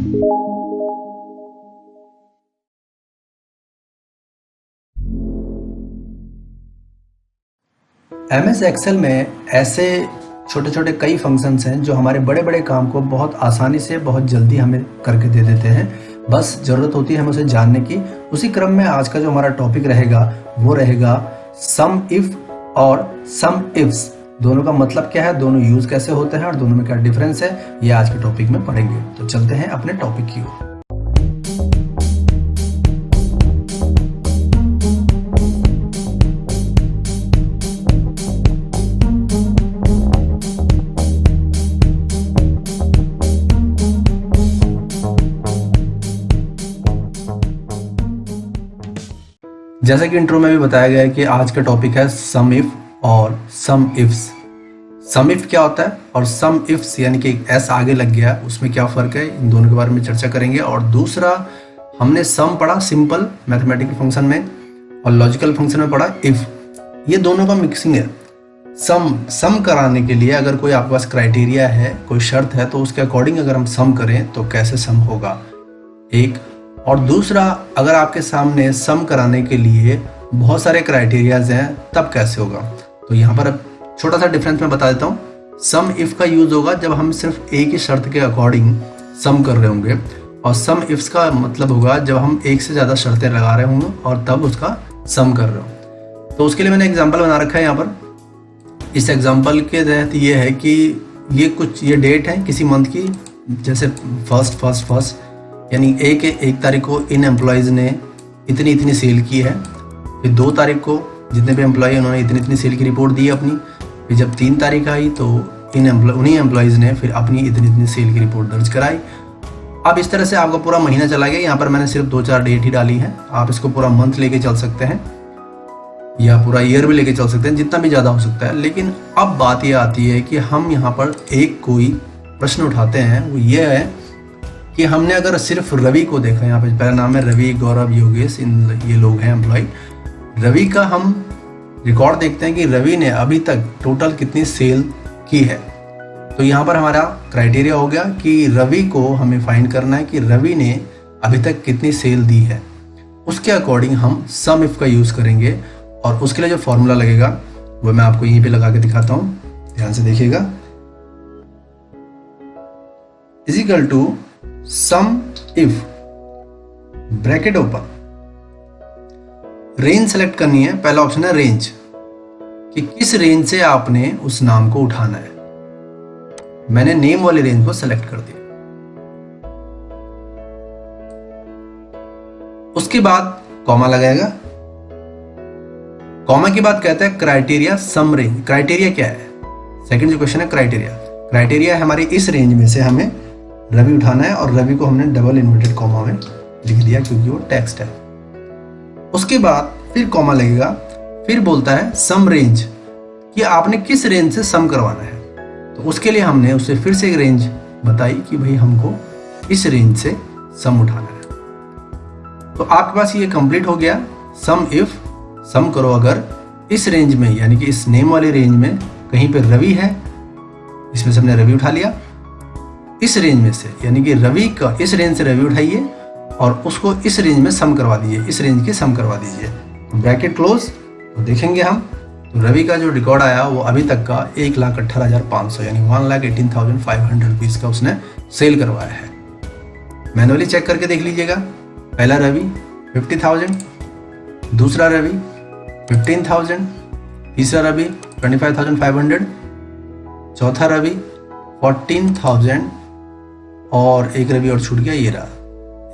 MS Excel में ऐसे छोटे छोटे कई फंक्शंस हैं जो हमारे बड़े बड़े काम को बहुत आसानी से बहुत जल्दी हमें करके दे देते हैं। बस ज़रूरत होती है हमें उसे जानने की। उसी क्रम में आज का जो हमारा टॉपिक रहेगा वो रहेगा सम इफ और सम इफ्स। दोनों का मतलब क्या है, दोनों यूज कैसे होते हैं और दोनों में क्या डिफरेंस है, ये आज के टॉपिक में पढ़ेंगे। तो चलते हैं अपने टॉपिक की ओर। जैसा कि इंट्रो में भी बताया गया है कि आज का टॉपिक है सम इफ और सम इफ्स। सम इफ क्या होता है और सम इफ्स यानी कि एस आगे लग गया, उसमें क्या फर्क है, इन दोनों के बारे में चर्चा करेंगे। और दूसरा हमने सम पढ़ा सिंपल मैथमेटिकल फंक्शन में और लॉजिकल फंक्शन में पढ़ा इफ। ये दोनों का मिक्सिंग है। सम कराने के लिए अगर कोई आपके पास क्राइटेरिया है, कोई शर्त है, तो उसके अकॉर्डिंग अगर हम सम करें तो कैसे सम होगा, एक। और दूसरा, अगर आपके सामने सम कराने के लिए बहुत सारे क्राइटेरियाज हैं तब कैसे होगा। तो यहाँ पर छोटा सा डिफरेंस मैं बता देता हूँ। सम इफ का यूज होगा जब हम सिर्फ एक ही शर्त के अकॉर्डिंग सम कर रहे होंगे, और सम इफ्स का मतलब होगा जब हम एक से ज़्यादा शर्तें लगा रहे होंगे और तब उसका सम कर रहे हो। तो उसके लिए मैंने एग्जाम्पल बना रखा है यहाँ पर। इस एग्जाम्पल के तहत ये है कि ये डेट है किसी मंथ की, जैसे फर्स्ट यानी एक तारीख को इन एम्प्लॉयज़ ने इतनी सेल की है। फिर 2 तारीख को जितने भी एम्प्लॉय उन्होंने इतनी सेल की रिपोर्ट दी अपनी। फिर जब 3 तारीख आई तो उन्हीं एम्प्लॉयज़ ने फिर अपनी इतनी सेल की रिपोर्ट दर्ज कराई। अब इस तरह से आपका पूरा महीना चला गया। यहाँ पर मैंने सिर्फ 2-4 डेट ही डाली है। आप इसको पूरा मंथ लेके चल सकते हैं या पूरा ईयर भी लेके चल सकते हैं, जितना भी ज़्यादा हो सकता है। लेकिन अब बात ये आती है कि हम यहाँ पर एक कोई प्रश्न उठाते हैं, वो ये है कि हमने अगर सिर्फ रवि को देखा, यहाँ पे पहला नाम है रवि, गौरव, योगेश, ये लोग हैं एम्प्लॉय। रवि का हम रिकॉर्ड देखते हैं कि रवि ने अभी तक टोटल कितनी सेल की है। तो यहाँ पर हमारा क्राइटेरिया हो गया कि रवि को हमें फाइंड करना है कि रवि ने अभी तक कितनी सेल दी है। उसके अकॉर्डिंग हम सम इफ का यूज करेंगे और उसके लिए जो फॉर्मूला लगेगा वो मैं आपको यहीं पे लगा के दिखाता हूँ, ध्यान से देखिएगा। Is equal to sum if bracket open, range select करनी है। पहला ऑप्शन है रेंज, कि किस रेंज से आपने उस नाम को उठाना है। मैंने नेम वाली रेंज को सेलेक्ट कर दिया। उसके बाद कॉमा लगाएगा। कॉमा के बाद कहता है क्राइटेरिया सम रेंज। क्राइटेरिया क्या है, सेकंड जो क्वेश्चन है क्राइटेरिया है हमारी इस रेंज में से हमें रवि उठाना है, और रवि को हमने डबल इन्वर्टेड कॉमा में लिख दिया क्योंकि वो टेक्स्ट है। उसके बाद फिर कॉमा लगेगा, फिर बोलता है सम रेंज, कि आपने किस रेंज से सम करवाना है। तो उसके लिए हमने उसे फिर से एक रेंज बताई कि भाई हमको इस रेंज से सम उठाना है। तो आपके पास ये कंप्लीट हो गया। सम इफ सम करो अगर इस रेंज में, यानी कि इस नेम वाली रेंज में कहीं पे रवि है, इसमें से हमने रवि उठा लिया। इस रेंज में से, यानी कि रवि का इस रेंज से रवि उठाइए और उसको इस रेंज में सम करवा दीजिए, इस रेंज के सम करवा दीजिए। तो ब्रैकेट क्लोज। तो देखेंगे हम, तो रवि का जो रिकॉर्ड आया वो अभी तक का 1,18,500 यानी 1,18,500 रुपीज़ का उसने सेल करवाया है। मैनुअली चेक करके देख लीजिएगा। पहला रवि 50,000, दूसरा रवि 15,000, तीसरा रवि 25,500, चौथा रवि 14,000 और एक रवि और छूट गया, ये रहा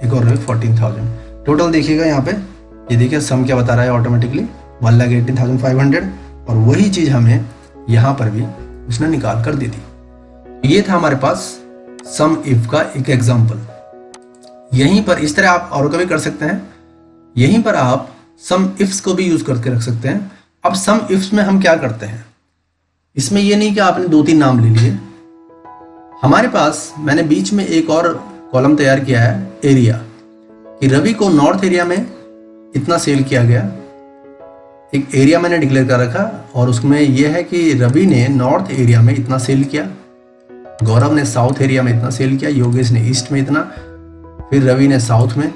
एक और रवि 14,000। टोटल देखिएगा यहाँ पे, ये देखिए सम क्या बता रहा है ऑटोमेटिकली 1,18,500, और वही चीज हमें यहाँ पर भी उसने निकाल कर दे दी। ये था हमारे पास सम इफ का एक एग्जाम्पल। यहीं पर इस तरह आप और कभी कर सकते हैं। यहीं पर आप सम इफ्स को भी यूज करके रख सकते हैं। अब सम इफ्स में हम क्या करते हैं, इसमें ये नहीं कि आपने 2-3 नाम ले लिए। हमारे पास मैंने बीच में एक और कॉलम तैयार किया है एरिया, कि रवि को नॉर्थ एरिया में इतना सेल किया गया। एक एरिया मैंने डिक्लेयर कर रखा और उसमें यह है कि रवि ने नॉर्थ एरिया में इतना सेल किया, गौरव ने साउथ एरिया में इतना सेल किया, योगेश ने ईस्ट में इतना, फिर रवि ने साउथ में,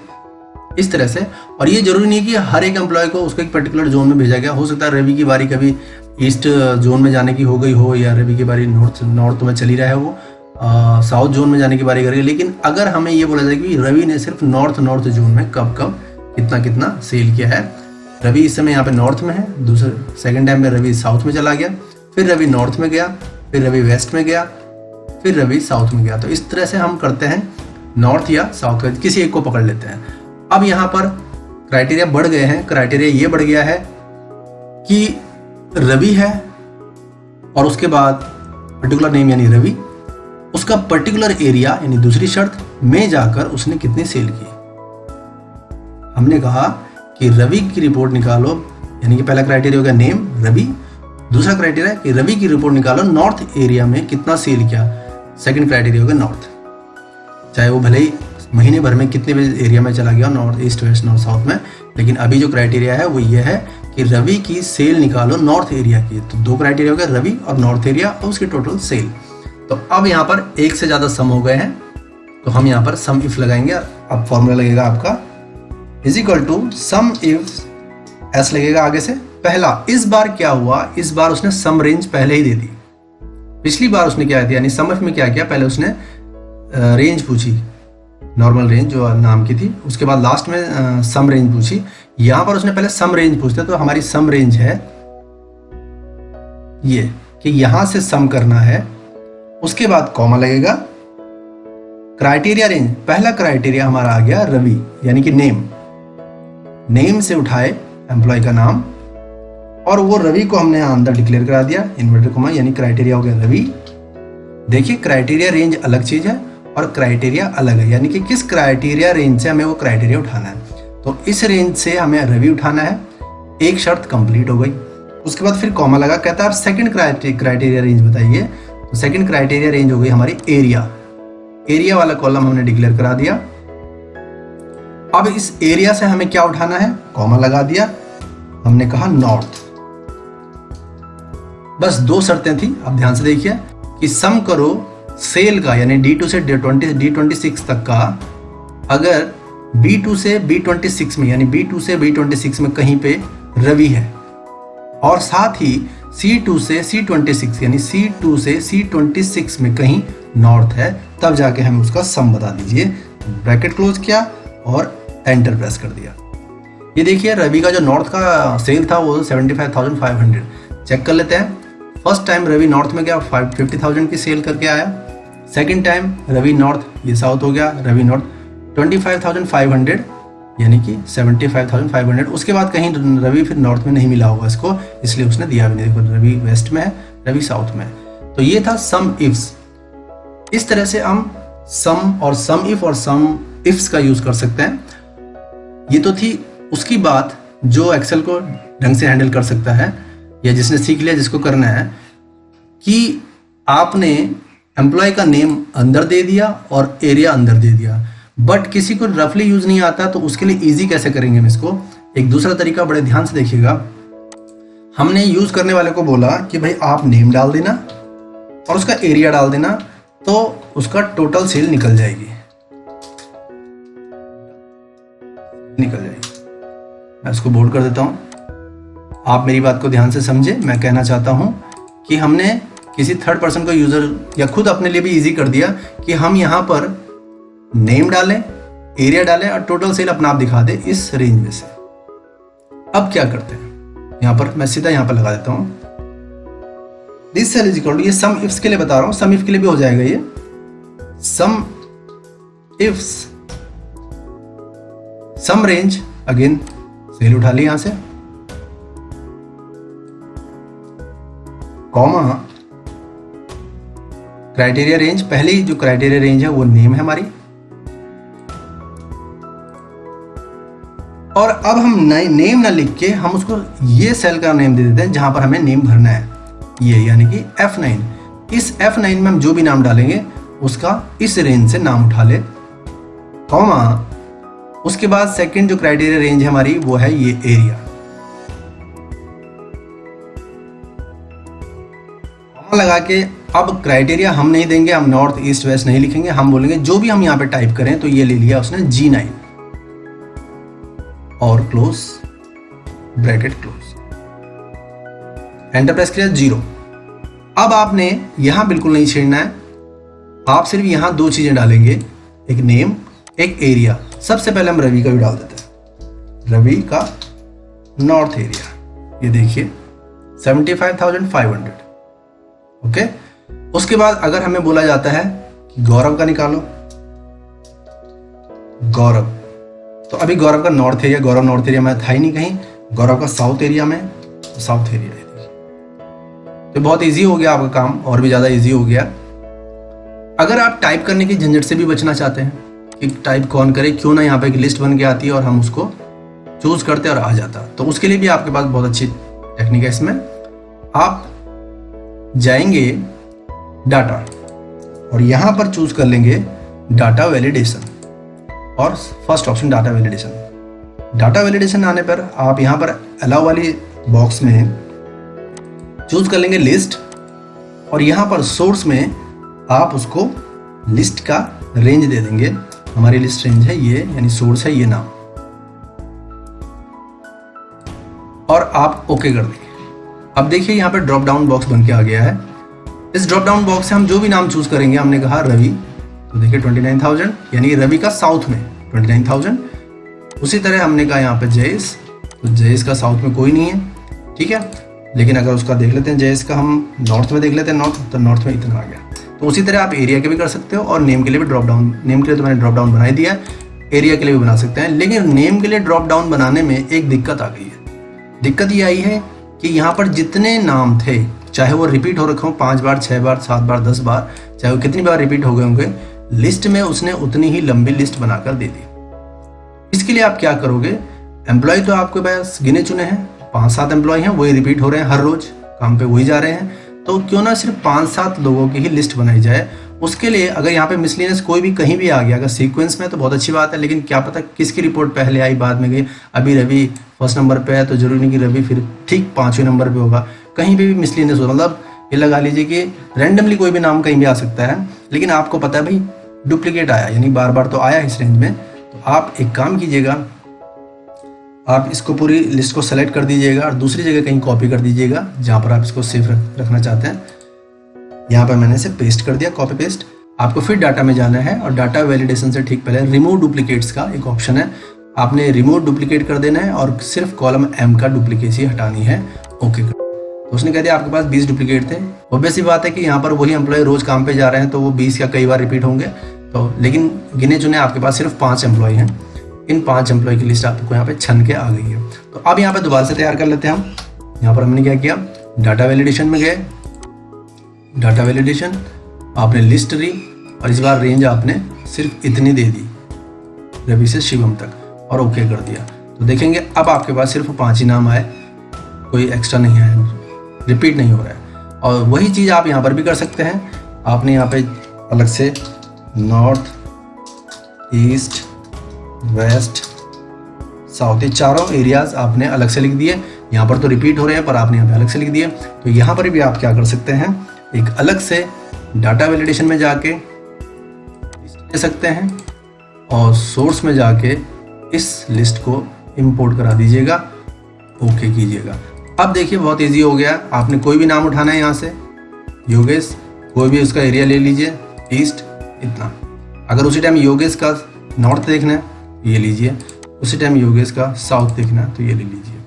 इस तरह से। और ये जरूरी नहीं कि हर एक एम्प्लॉय को उसको एक पर्टिकुलर जोन में भेजा गया, हो सकता है रवि की बारी कभी ईस्ट जोन में जाने की हो गई हो, या रवि की बारी नॉर्थ में चली रहा है, वो साउथ जोन में जाने की बारी करेगी। लेकिन अगर हमें ये बोला जाए कि रवि ने सिर्फ नॉर्थ जोन में कब कब कितना कितना सेल किया है, रवि इस समय यहाँ पे नॉर्थ में है, दूसरे सेकंड टाइम में रवि साउथ में चला गया, फिर रवि नॉर्थ में गया, फिर रवि वेस्ट में गया, फिर रवि साउथ में गया। तो इस तरह से हम करते हैं, नॉर्थ या साउथ का किसी एक को पकड़ लेते हैं। अब यहाँ पर क्राइटेरिया बढ़ गए हैं। क्राइटेरिया ये बढ़ गया है कि रवि है और उसके बाद पर्टिकुलर नेम यानी रवि, उसका पर्टिकुलर एरिया यानी दूसरी शर्त में जाकर उसने कितनी सेल की। हमने कहा कि रवि की रिपोर्ट निकालो, यानी कि पहला क्राइटेरिया होगा नेम रवि, दूसरा क्राइटेरिया कि रवि की रिपोर्ट निकालो नॉर्थ एरिया में कितना सेल किया, सेकंड क्राइटेरिया होगा नॉर्थ, चाहे वो भले ही महीने भर में कितने भी एरिया में चला गया, north east west north south में। लेकिन अभी जो क्राइटेरिया है वो ये है कि रवि की सेल निकालो नॉर्थ एरिया की। तो दो क्राइटेरिया हो गए, रवि और नॉर्थ एरिया और उसकी टोटल सेल। तो अब यहाँ पर एक से ज्यादा सम हो गए हैं, तो हम यहाँ पर सम इफ लगाएंगे। अब फॉर्मूला लगेगा आपका is equal to sum ifs लगेगा आगे से। पहला, इस बार क्या हुआ, इस बार उसने सम रेंज पहले ही दे दी। पिछली बार उसने क्या दिया, यानी सम इफ में क्या किया, पहले उसने रेंज पूछी, नॉर्मल रेंज जो नाम की थी, उसके बाद लास्ट में सम रेंज पूछी। यहां पर उसने पहले सम रेंज पूछते, तो हमारी सम रेंज है ये कि यहां से सम करना है, उसके बाद कॉमा लगेगा। क्राइटेरिया रेंज, पहला क्राइटेरिया हमारा आ गया रवि, यानी कि नेम से उठाए एम्प्लॉय का नाम, और वो रवि को हमने अंदर डिक्लेयर करा दिया इन्वर्टेड कॉमा, यानी क्राइटेरिया हो गया रवि। देखिए क्राइटेरिया रेंज अलग चीज है और क्राइटेरिया अलग है, यानी कि किस क्राइटेरिया रेंज से हमें वो क्राइटेरिया उठाना है। तो इस रेंज से हमें रवि उठाना है, एक शर्त कंप्लीट हो गई। उसके बाद फिर कॉमा लगा, कहता है आप सेकंड क्राइटेरिया रेंज बताइए। तो सेकंड क्राइटेरिया रेंज हो गई हमारी एरिया वाला कॉलम हमने डिक्लेयर करा दिया। अब इस एरिया से हमें क्या उठाना है, कॉमा लगा दिया, हमने कहा नॉर्थ। बस दो शर्तें थी, अब ध्यान से देखिए कि सम करो सेल का, यानी D2 से D26 तक का। अगर B2 से B26 में, यानी B2 से B26 में कहीं पे रवि है, और साथ ही C2 से C26 यानी C2 से C26 में कहीं नॉर्थ है, तब जाके हमें उसका सम बता दीजिए। ब्रैकेट क्लोज किया और एंटर प्रेस कर दिया। ये देखिए रवि का जो नॉर्थ का सेल था वो 75,500। चेक कर लेते हैं। फर्स्ट टाइम रवि नॉर्थ में गया, 50,000 की सेल करके आया। सेकंड टाइम रवि नॉर्थ, ये साउथ हो गया, रवि नॉर्थ 25,500 यानी कि 75,500। उसके बाद कहीं रवि फिर नॉर्थ में नहीं मिला होगा इसको, इसलिए उसने दिया भी नहीं। देखो रवि वेस्ट में है, रवि साउथ में है। तो ये था सम इफ्स। इस तरह से हम सम और सम इफ और सम इफ्स का यूज कर सकते हैं। ये तो थी उसकी बात जो एक्सेल को ढंग से हैंडल कर सकता है, या जिसने सीख लिया, जिसको करना है, कि आपने एम्प्लॉय का नेम अंदर दे दिया और एरिया अंदर दे दिया। बट किसी को रफली यूज नहीं आता, तो उसके लिए इजी कैसे करेंगे हम इसको। एक दूसरा तरीका बड़े ध्यान से देखिएगा। हमने यूज करने वाले को बोला कि भाई आप नेम डाल देना और उसका एरिया डाल देना, तो उसका टोटल सेल निकल जाएगी। मैं इसको बोल्ड कर देता हूं। आप मेरी बात को ध्यान से समझे। मैं कहना चाहता हूं कि हमने किसी थर्ड पर्सन को यूजर या खुद अपने लिए भी इजी कर दिया कि हम यहां पर नेम डालें, एरिया डालें और टोटल सेल अपना आप दिखा दे इस रेंज में से। अब क्या करते हैं, यहां पर मैं सीधा यहां पर लगा देता हूं this cell is equal to, ये सम इफ्स के लिए बता रहा हूं, सम इफ के लिए भी हो जाएगा ये। सम इफ्स सम रेंज, अगेन सेल उठा ली यहां से, कॉमा क्राइटेरिया रेंज। पहली जो क्राइटेरिया रेंज है वो नेम है हमारी, और अब हम नेम ना लिख के हम उसको ये सेल का नेम दे देते हैं जहां पर हमें नेम भरना है, ये यानी कि F9। इस F9 में हम जो भी नाम डालेंगे उसका इस रेंज से नाम उठा ले, कॉमा उसके बाद सेकंड जो क्राइटेरिया रेंज है हमारी वो है ये एरिया, कॉमा लगा के अब क्राइटेरिया हम नहीं देंगे, हम नॉर्थ ईस्ट वेस्ट नहीं लिखेंगे, हम बोलेंगे जो भी हम यहाँ पे टाइप करें। तो ये ले लिया उसने G9 और close bracket close, enter press किया 0। अब आपने यहां बिल्कुल नहीं छेड़ना है, आप सिर्फ यहां दो चीजें डालेंगे, एक नेम एक एरिया। सबसे पहले हम रवि का भी डाल देते हैं, रवि का नॉर्थ एरिया, ये देखिए 75,500। ओके, उसके बाद अगर हमें बोला जाता है कि गौरव का निकालो, गौरव, तो अभी गौरव का नॉर्थ एरिया, गौरव नॉर्थ एरिया में था ही नहीं कहीं, गौरव का साउथ एरिया में, साउथ एरिया है। तो बहुत इजी हो गया आपका काम, और भी ज्यादा इजी हो गया। अगर आप टाइप करने की झंझट से भी बचना चाहते हैं कि टाइप कौन करे, क्यों ना यहाँ पे एक लिस्ट बन के आती है और हम उसको चूज करते और आ जाता, तो उसके लिए भी आपके पास बहुत अच्छी टेक्निक है। इसमें आप जाएंगे डाटा और यहां पर चूज कर लेंगे डाटा वैलिडेशन, और first option data validation. Data validation आने पर आप यहां पर अलाउ वाली बॉक्स में चूज कर लेंगे लिस्ट, और यहां पर सोर्स में आप उसको लिस्ट का रेंज दे देंगे। हमारी लिस्ट रेंज है ये, यानी सोर्स है ये नाम, और आप ओके कर देंगे। अब देखिए यहाँ पे ड्रॉप डाउन बॉक्स बन के आ गया है। इस ड्रॉप डाउन बॉक्स से हम जो भी नाम चूज करेंगे, हमने कहा रवि, तो देखिए 29,000, यानी रवि का साउथ में 29,000। उसी तरह हमने कहा यहाँ पे जयेश, तो जयेश का साउथ में कोई नहीं है, ठीक है, लेकिन अगर उसका देख लेते हैं, जयेश का हम नॉर्थ में देख लेते हैं, नॉर्थ, तो नॉर्थ में इतना आ गया। तो उसी तरह आप एरिया के भी कर सकते हो, और नेम के लिए भी ड्रॉप डाउन, नेम के लिए तो मैंने ड्रॉप डाउन बना ही दिया है, एरिया के लिए भी बना सकते हैं। लेकिन नेम के लिए ड्रॉप डाउन बनाने में एक दिक्कत आ गई है। दिक्कत ये आई है कि यहाँ पर जितने नाम थे, चाहे वो रिपीट हो रखे हो 5 बार 6 बार 7 बार 10 बार, चाहे वो कितनी बार रिपीट हो गए होंगे, लिस्ट में उसने उतनी ही लंबी लिस्ट बनाकर दे दी। इसके लिए आप क्या करोगे, एम्प्लॉय तो आपके पास गिने चुने हैं, 5-7 एम्प्लॉय हैं, वही रिपीट हो रहे हैं, हर रोज काम पे वही जा रहे हैं, तो क्यों ना सिर्फ 5-7 लोगों की ही लिस्ट बनाई जाए। उसके लिए अगर यहाँ पे मिसलिनियस कोई भी कहीं भी आ गया, अगर सीक्वेंस में तो बहुत अच्छी बात है, लेकिन क्या पता किसकी रिपोर्ट पहले आई बाद में गई। अभी रवि फर्स्ट नंबर पे है, तो जरूरी नहीं कि रवि फिर ठीक 5वें नंबर पे होगा, कहीं पे भी मिसलिनियस होगा। मतलब ये लगा लीजिए कि रैंडमली कोई भी नाम कहीं भी आ सकता है, लेकिन आपको पता है भाई डुप्लीकेट आया, यानी बार बार तो आया इस रेंज में। तो आप एक काम कीजिएगा, आप इसको पूरी लिस्ट को सेलेक्ट कर दीजिएगा और दूसरी जगह कहीं कॉपी कर दीजिएगा जहाँ पर आप इसको सेव रखना चाहते हैं। यहाँ पर मैंने इसे पेस्ट कर दिया, कॉपी पेस्ट। आपको फिर डाटा में जाना है, और डाटा वैलिडेशन से ठीक पहले रिमूव डुप्लीकेट्स का एक ऑप्शन है, आपने रिमूव डुप्लीकेट कर देना है और सिर्फ कॉलम M का डुप्लीकेसी हटानी है। ओके कर, तो उसने कह दिया आपके पास 20 डुप्लीकेट थे। ऑब्वियस बात है कि यहाँ पर वही एम्प्लॉय रोज काम पे जा रहे हैं, तो वो 20 या कई बार रिपीट होंगे, तो लेकिन गिने चुने आपके पास सिर्फ 5 एम्प्लॉय हैं। इन 5 एम्प्लॉय की लिस्ट आपको यहाँ पे छन के आ गई है। तो अब यहाँ पे दोबारा से तैयार कर लेते हैं हम। यहाँ पर हमने क्या किया, डाटा वैलिडेशन में गए, डाटा वैलिडेशन आपने लिस्ट ली, और इस बार रेंज आपने सिर्फ इतनी दे दी, रवि से शिवम तक, और ओके कर दिया। तो देखेंगे अब आपके पास सिर्फ 5 ही नाम आए, कोई एक्स्ट्रा नहीं आया, रिपीट नहीं हो रहा है। और वही चीज़ आप यहाँ पर भी कर सकते हैं। आपने यहाँ पे अलग से नॉर्थ, ईस्ट, वेस्ट, साउथ, ये चारों एरियाज आपने अलग से लिख दिए। यहाँ पर तो रिपीट हो रहे हैं, पर आपने यहाँ पे अलग से लिख दिए। तो यहाँ पर भी आप क्या कर सकते हैं, एक अलग से डाटा वैलिडेशन में जाके ले सकते हैं, और सोर्स में जाके इस लिस्ट को इंपोर्ट करा दीजिएगा, ओके कीजिएगा। अब देखिए बहुत इजी हो गया। आपने कोई भी नाम उठाना है यहाँ से, योगेश, कोई भी उसका एरिया ले लीजिए, ईस्ट इतना। अगर उसी टाइम योगेश का नॉर्थ देखना है ये लीजिए, उसी टाइम योगेश का साउथ देखना है तो ये ले लीजिए।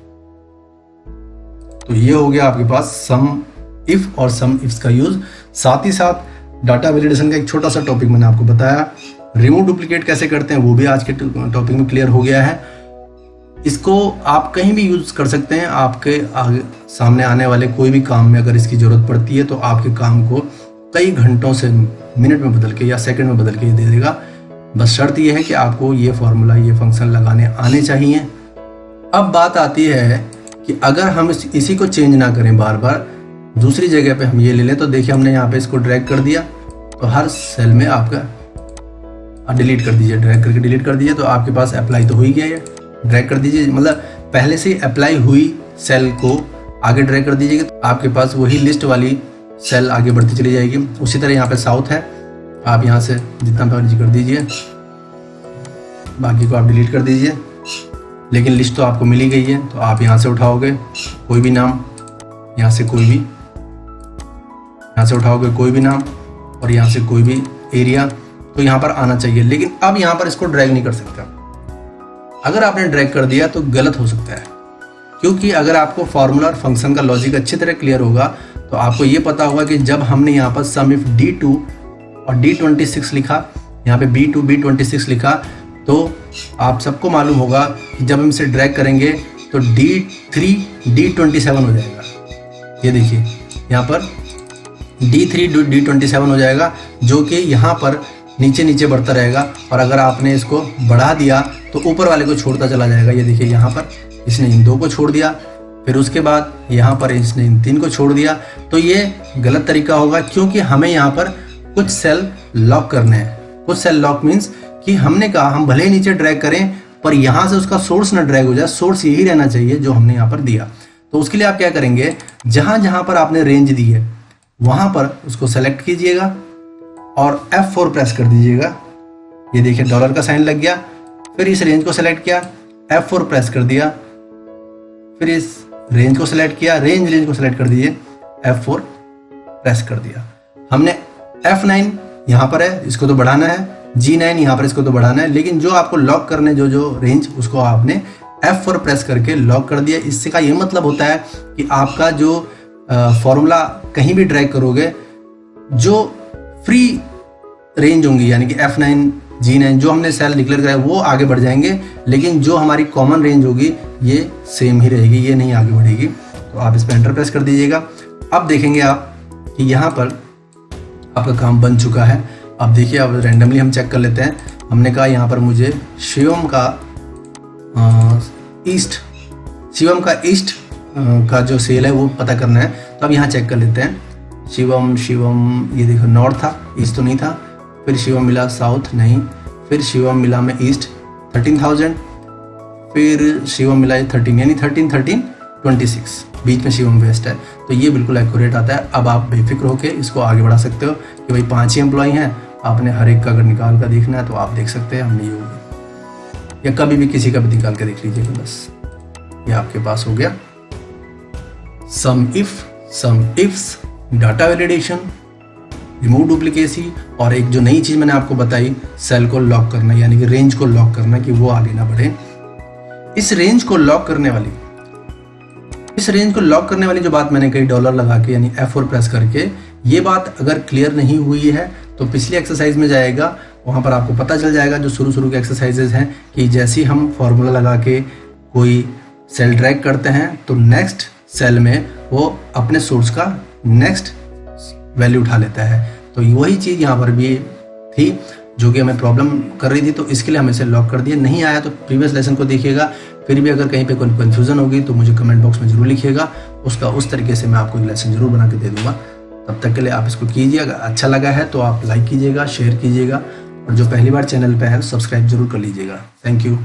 तो ये हो गया आपके पास सम इफ और सम इफ्स का यूज। साथ ही साथ डाटा वैलिडेशन का एक छोटा सा टॉपिक मैंने आपको बताया, रिमूव डुप्लीकेट कैसे करते हैं वो भी आज के टॉपिक में क्लियर हो गया है। इसको आप कहीं भी यूज कर सकते हैं, आपके आगे सामने आने वाले कोई भी काम में अगर इसकी जरूरत पड़ती है तो आपके काम को कई घंटों से मिनट में बदल के या सेकंड में बदल के दे देगा। बस शर्त यह है कि आपको ये फॉर्मूला, ये फंक्शन लगाने आने चाहिए। अब बात आती है कि अगर हम इसी को चेंज ना करें, बार बार दूसरी जगह पे हम ये ले लें, तो देखिए हमने यहाँ पे इसको ड्रैग कर दिया, तो हर सेल में आपका डिलीट कर दीजिए, ड्रैग करके डिलीट कर दीजिए, तो आपके पास अप्लाई तो हो ही गया है। ड्रैग कर दीजिए, मतलब पहले से अप्लाई हुई सेल को आगे ड्रैग कर दीजिएगा, तो आपके पास वही लिस्ट वाली सेल आगे बढ़ती चली जाएगी। उसी तरह यहाँ पे साउथ है, आप यहाँ से जितना मर्जी कर दीजिए, बाकी को आप डिलीट कर दीजिए। लेकिन लिस्ट तो आपको मिल ही गई है, तो आप यहाँ से उठाओगे कोई भी नाम, यहाँ से कोई भी, यहाँ से उठाओगे कोई भी नाम और यहाँ से कोई भी एरिया, तो यहाँ पर आना चाहिए। लेकिन अब यहाँ पर इसको ड्रैग नहीं कर सकता। अगर आपने ड्रैग कर दिया तो गलत हो सकता है, क्योंकि अगर आपको फॉर्मूला और फंक्शन का लॉजिक अच्छी तरह क्लियर होगा तो आपको ये पता होगा कि जब हमने यहाँ पर सम इफ D2 और D26 लिखा, यहाँ पे B2 B26 लिखा, तो आप सबको मालूम होगा कि जब हम इसे ड्रैग करेंगे तो D3 D27 हो जाएगा। ये देखिए यहाँ पर D3 D27 हो जाएगा, जो कि यहाँ पर नीचे नीचे बढ़ता रहेगा। और अगर आपने इसको बढ़ा दिया तो ऊपर वाले को छोड़ता चला जाएगा। ये देखिए यहाँ पर इसने इन 2 को छोड़ दिया, फिर उसके बाद यहाँ पर इसने इन 3 को छोड़ दिया। तो ये गलत तरीका होगा, क्योंकि हमें यहाँ पर कुछ सेल लॉक करने हैं। कुछ सेल लॉक मीन्स कि हमने कहा हम भले ही नीचे ड्रैग करें पर यहाँ से उसका सोर्स ना ड्रैग हो जाए, सोर्स यही रहना चाहिए जो हमने यहाँ पर दिया। तो उसके लिए आप क्या करेंगे, जहाँ जहाँ पर आपने रेंज दी है वहाँ पर उसको सेलेक्ट कीजिएगा और F4 प्रेस कर दीजिएगा। ये देखिए डॉलर का साइन लग गया। फिर इस रेंज को सेलेक्ट किया, F4 प्रेस कर दिया, फिर इस रेंज को सेलेक्ट किया, रेंज को सेलेक्ट कर दीजिए, F4 प्रेस कर दिया। हमने F9 यहाँ पर है, इसको तो बढ़ाना है, G9 यहाँ पर इसको तो बढ़ाना है, लेकिन जो आपको लॉक करने जो रेंज, उसको आपने F4 प्रेस करके लॉक कर दिया। इससे का ये मतलब होता है कि आपका जो फॉर्मूला कहीं भी ड्रैग करोगे, जो फ्री रेंज होंगी यानी कि F9 G9 जो हमने सेल डिक्लेयर करा है वो आगे बढ़ जाएंगे, लेकिन जो हमारी कॉमन रेंज होगी ये सेम ही रहेगी, ये नहीं आगे बढ़ेगी। तो आप इस पर एंटर प्रेस कर दीजिएगा। अब देखेंगे आप कि यहाँ पर आपका काम बन चुका है। अब देखिए, अब रैंडमली हम चेक कर लेते हैं। हमने कहा यहाँ पर मुझे शिवम का ईस्ट का जो सेल है वो पता करना है। तो अब यहाँ चेक कर लेते हैं। शिवम ये देखो नॉर्थ था, ईस्ट तो नहीं था। फिर शिवम मिला साउथ, नहीं। फिर शिवम मिला में ईस्ट 13,000। फिर शिवम मिला 13 यानी 26 बीच में शिवम वेस्ट है। तो ये बिल्कुल एक्यूरेट आता है। अब आप बेफिक्र होकर इसको आगे बढ़ा सकते हो कि भाई 5 ही एम्प्लॉय हैं, आपने हर एक का अगर निकाल कर देखना है तो आप देख सकते हैं। हमने ये होगा, या कभी भी किसी का भी निकाल के देख लीजिएगा, बस ये आपके पास हो गया। सम ifs, data validation, remove duplicacy, और एक जो नई चीज मैंने आपको बताई, सेल को लॉक करना यानी कि रेंज को लॉक करना कि वो आगे ना बढ़े। इस रेंज को लॉक करने वाली जो बात मैंने कही डॉलर लगा के यानी F4 प्रेस करके, ये बात अगर क्लियर नहीं हुई है तो पिछली एक्सरसाइज में जाएगा, वहां पर आपको पता चल जाएगा जो शुरू के एक्सरसाइजेज हैं कि जैसे ही हम फॉर्मूला लगा के कोई सेल ड्रैग करते हैं तो नेक्स्ट सेल में वो अपने सोर्स का नेक्स्ट वैल्यू उठा लेता है। तो वही चीज़ यहाँ पर भी थी जो कि हमें प्रॉब्लम कर रही थी, तो इसके लिए हम इसे लॉक कर दिए। नहीं आया तो प्रीवियस लेसन को देखिएगा। फिर भी अगर कहीं पे कोई कन्फ्यूजन होगी तो मुझे कमेंट बॉक्स में जरूर लिखिएगा, उसका उस तरीके से मैं आपको एक लेसन जरूर बना के दे दूंगा। तब तक के लिए आप इसको कीजिए। अगर अच्छा लगा है तो आप लाइक कीजिएगा, शेयर कीजिएगा, और जो पहली बार चैनल पे है सब्सक्राइब जरूर कर लीजिएगा। Thank you.